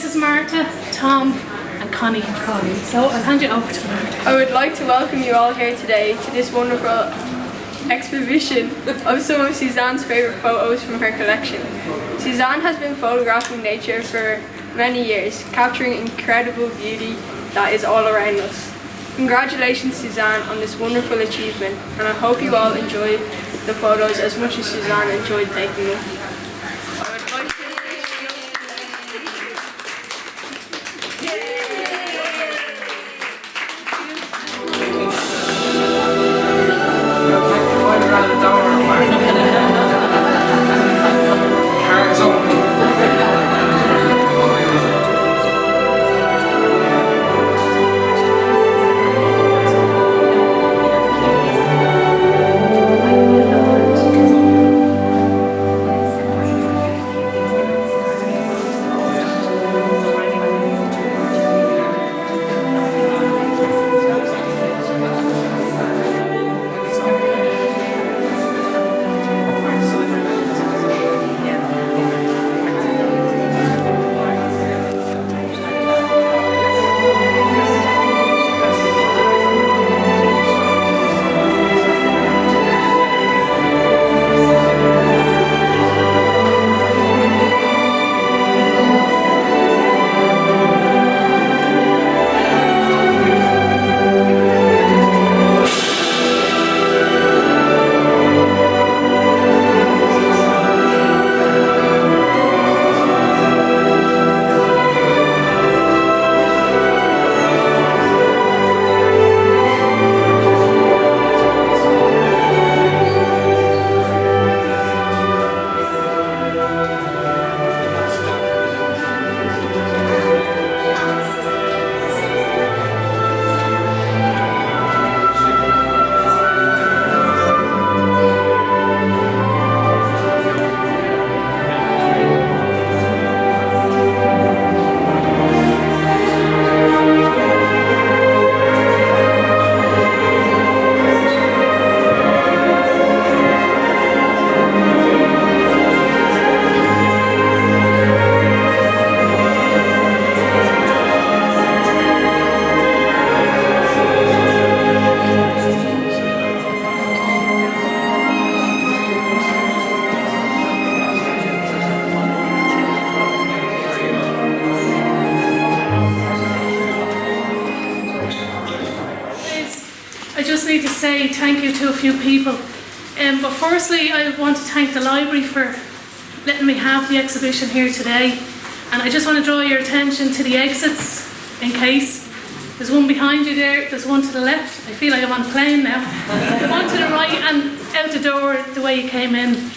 this is Martha, Tom and Connie. So I'll hand you over to Martha. I would like to welcome you all here today to this wonderful exhibition of some of Suzanne's favourite photos from her collection. Susanne has been photographing nature for many years, capturing incredible beauty that is all around us. Congratulations, Susanne, on this wonderful achievement, and I hope you all enjoy the photos as much as Susanne enjoyed taking them. I would like to say thank you to a few people. But firstly, I want to thank the library for letting me have the exhibition here today. And I just want to draw your attention to the exits in case. There's one behind you there, there's one to the left. I feel like I'm on a plane now. One to the right and out the door the way you came in.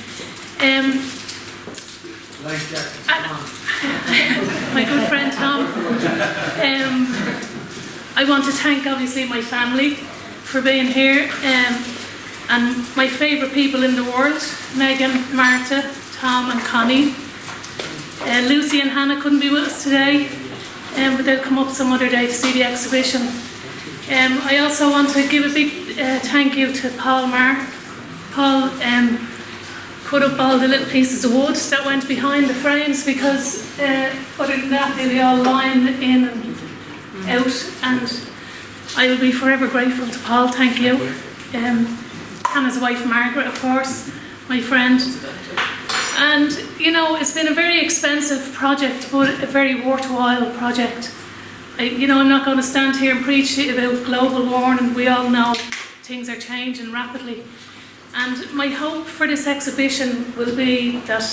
My good friend Tom. I want to thank obviously my family for being here, and my favourite people in the world, Megan, Martha, Tom and Connie. Lucy and Hannah couldn't be with us today, but they'll come up some other day to see the exhibition. I also want to give a big thank you to Plummer. Paul put up all the little pieces of wood that went behind the frames, because other than that they all line in and out, and I will be forever grateful to Paul. Thank you. Hannah's wife Margaret, of course, my friend. And you know, it's been a very expensive project, but a very worthwhile project. I'm not going to stand here and preach about global warming. We all know things are changing rapidly. And my hope for this exhibition will be that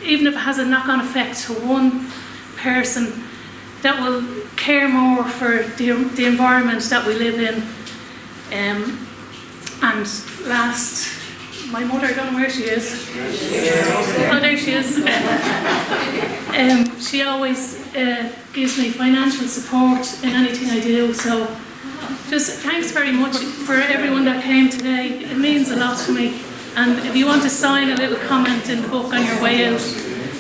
even if it has a knock-on effect to one person, that will care more for the environment that we live in. And last, my mother, I don't know where she is. Oh, there she is. She always gives me financial support in anything I do. So just thanks very much for everyone that came today. It means a lot to me. And if you want to sign a little comment in the book on your way out,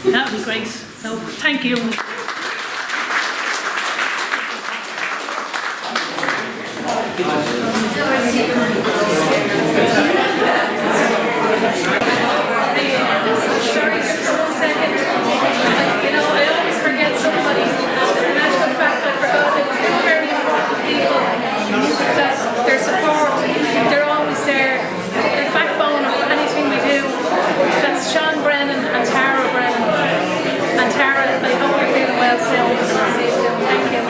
that would be great. So thank you. Sorry, just 1 second. I always forget somebody. their support. They're always there, the backbone of anything we do. That's Sean Brennan and Tara Brennan. And Tara, I hope you're feeling well soon, and I'll see you soon. Thank you.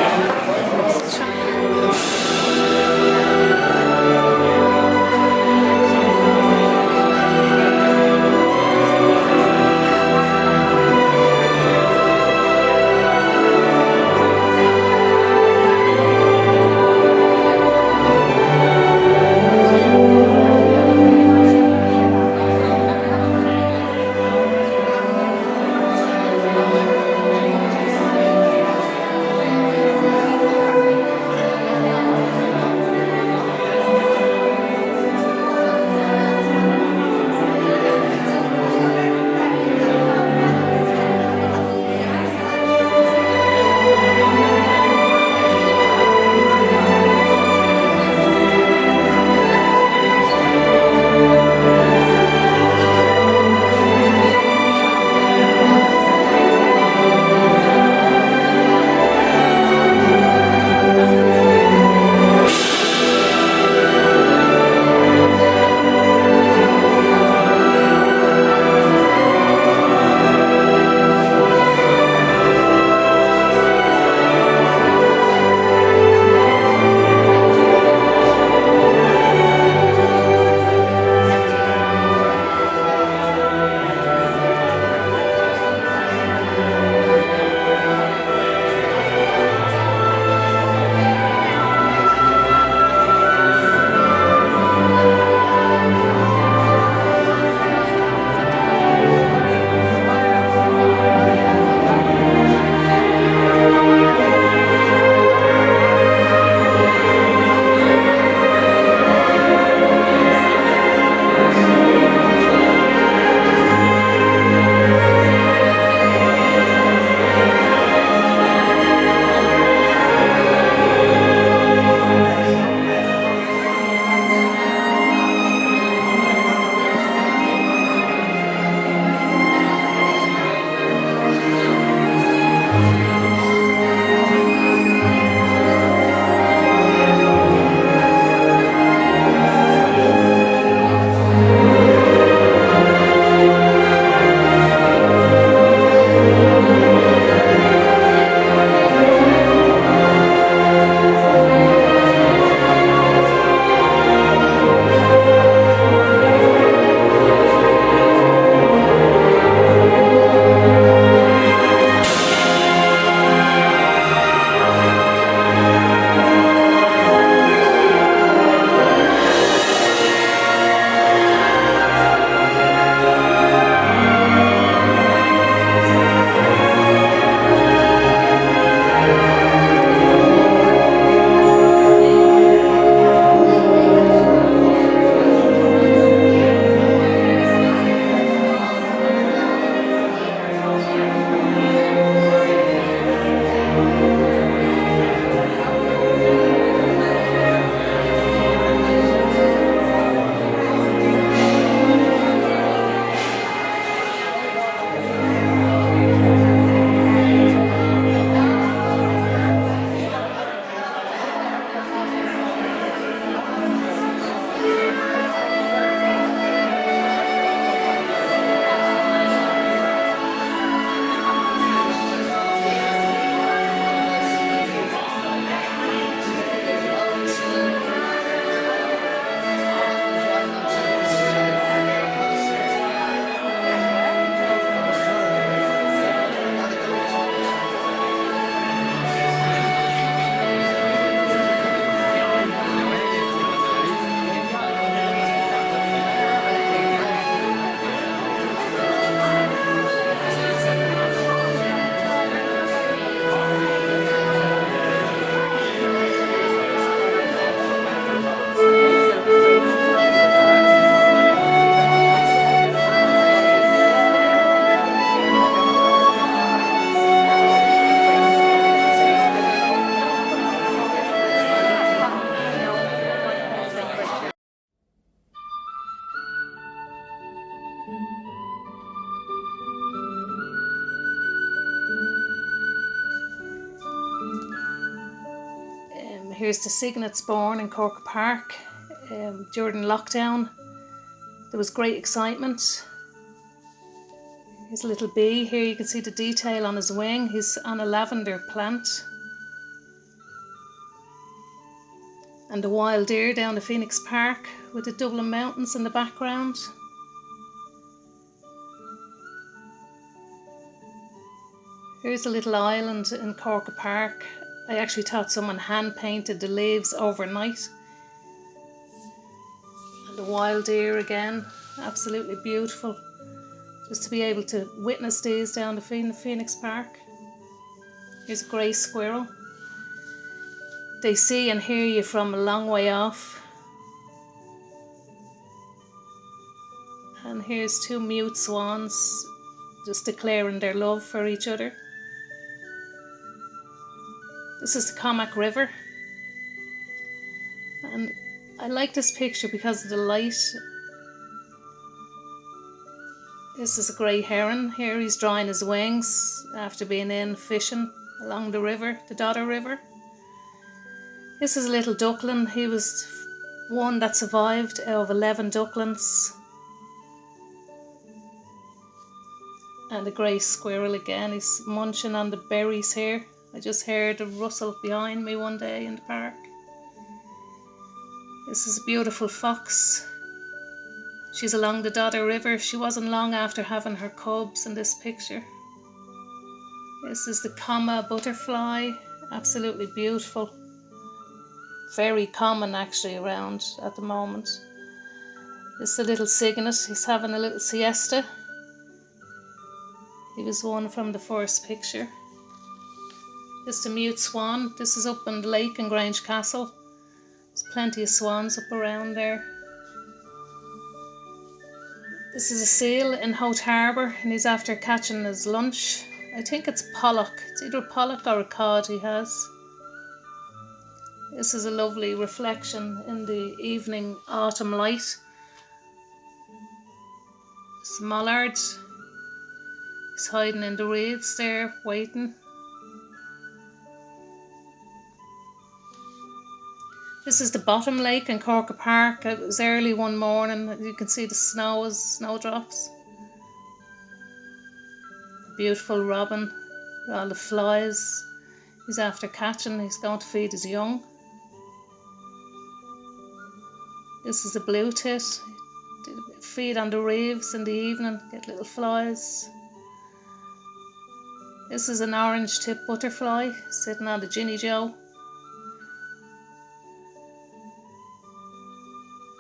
here's the cygnets born in Cork Park. During lockdown, there was great excitement. Here's a little bee. Here you can see the detail on his wing. He's on a lavender plant. And the wild deer down the Phoenix Park with the Dublin mountains in the background. Here's a little island in Cork Park. I actually thought someone hand painted the leaves overnight. And the wild deer again, absolutely beautiful. Just to be able to witness these down the Phoenix Park. Here's a grey squirrel. They see and hear you from a long way off. And here's two mute swans just declaring their love for each other. This is the Comac River. And I like this picture because of the light. This is a grey heron. Here he's drying his wings after being in fishing along the river, the Dodder River. This is a little duckling. He was one that survived out of 11 ducklings. And the grey squirrel again. He's munching on the berries here. I just heard a rustle behind me one day in the park. This is a beautiful fox. She's along the Dodder River. She wasn't long after having her cubs in this picture. This is the comma butterfly. Absolutely beautiful. Very common actually around at the moment. This is a little cygnet. He's having a little siesta. He was one from the first picture. This is a mute swan. This is up in the lake in Grange Castle. There's plenty of swans up around there. This is a seal in Hout Harbour and he's after catching his lunch. I think it's pollock. It's either a pollock or a cod he has. This is a lovely reflection in the evening autumn light. It's a mallard. He's hiding in the reeds there, waiting. This is the bottom lake in Cork Park. It was early one morning. You can see the snowdrops. Beautiful robin, all the flies. He's after catching. He's going to feed his young. This is a blue tit. They feed on the reeves in the evening, get little flies. This is an orange tip butterfly sitting on the Ginny Joe.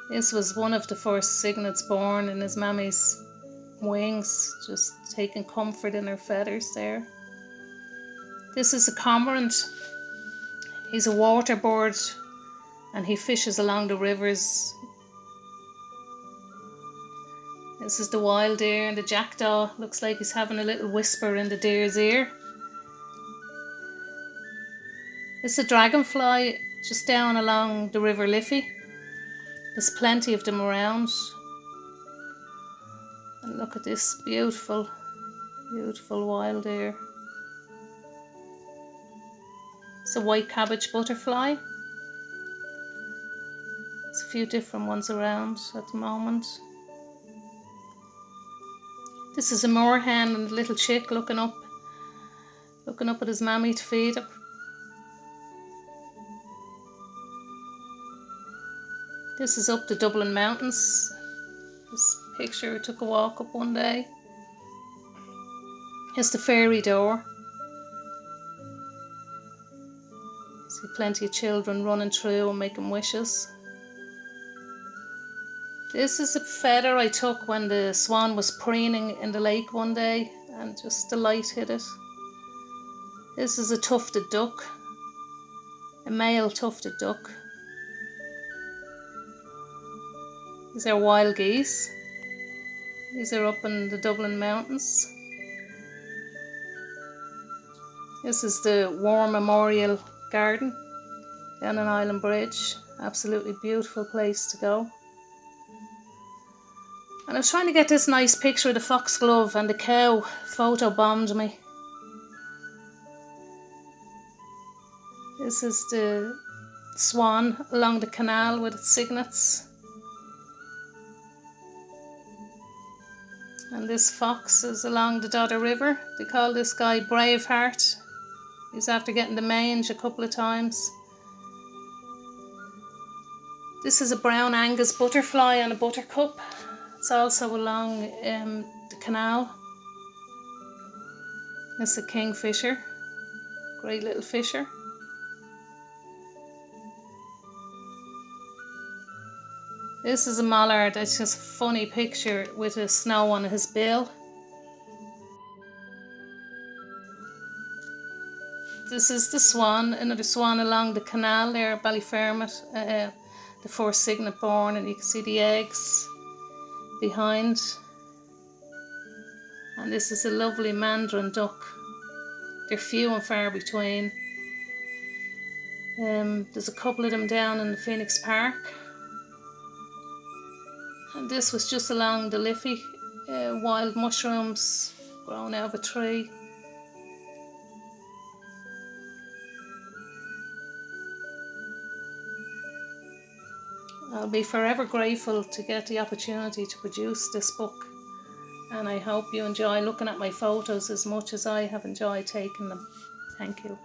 This was one of the first cygnets born in his mammy's wings, just taking comfort in her feathers there. This is a cormorant. He's a water bird and he fishes along the rivers. This is the wild deer and the jackdaw. Looks like he's having a little whisper in the deer's ear. This is a dragonfly just down along the River Liffey. There's plenty of them around. And look at this beautiful, beautiful wild deer. It's a white cabbage butterfly. There's a few different ones around at the moment. This is a moorhen and a little chick looking up at his mammy to feed him. This is up the Dublin mountains. This picture, I took a walk up one day. Here's the fairy door. See plenty of children running through and making wishes. This is a feather I took when the swan was preening in the lake one day and just the light hit it. This is a tufted duck, a male tufted duck. These are wild geese. These are up in the Dublin mountains. This is the War Memorial Garden down on Island Bridge. Absolutely beautiful place to go. And I was trying to get this nice picture of the foxglove and the cow. Photo bombed me. This is the swan along the canal with its cygnets. And this fox is along the Dodder River. They call this guy Braveheart. He's after getting the mange a couple of times. This is a brown Angus butterfly and a buttercup. It's also along the canal. It's a kingfisher. Great little fisher. This is a mallard. That's just a funny picture with a snow on his bill. This is the swan, another swan along the canal there at Ballyfermot. The first cygnet born, and you can see the eggs behind. And this is a lovely mandarin duck. They're few and far between. There's a couple of them down in the Phoenix Park. And this was just along the Liffey, wild mushrooms grown out of a tree. I'll be forever grateful to get the opportunity to produce this book, and I hope you enjoy looking at my photos as much as I have enjoyed taking them. Thank you.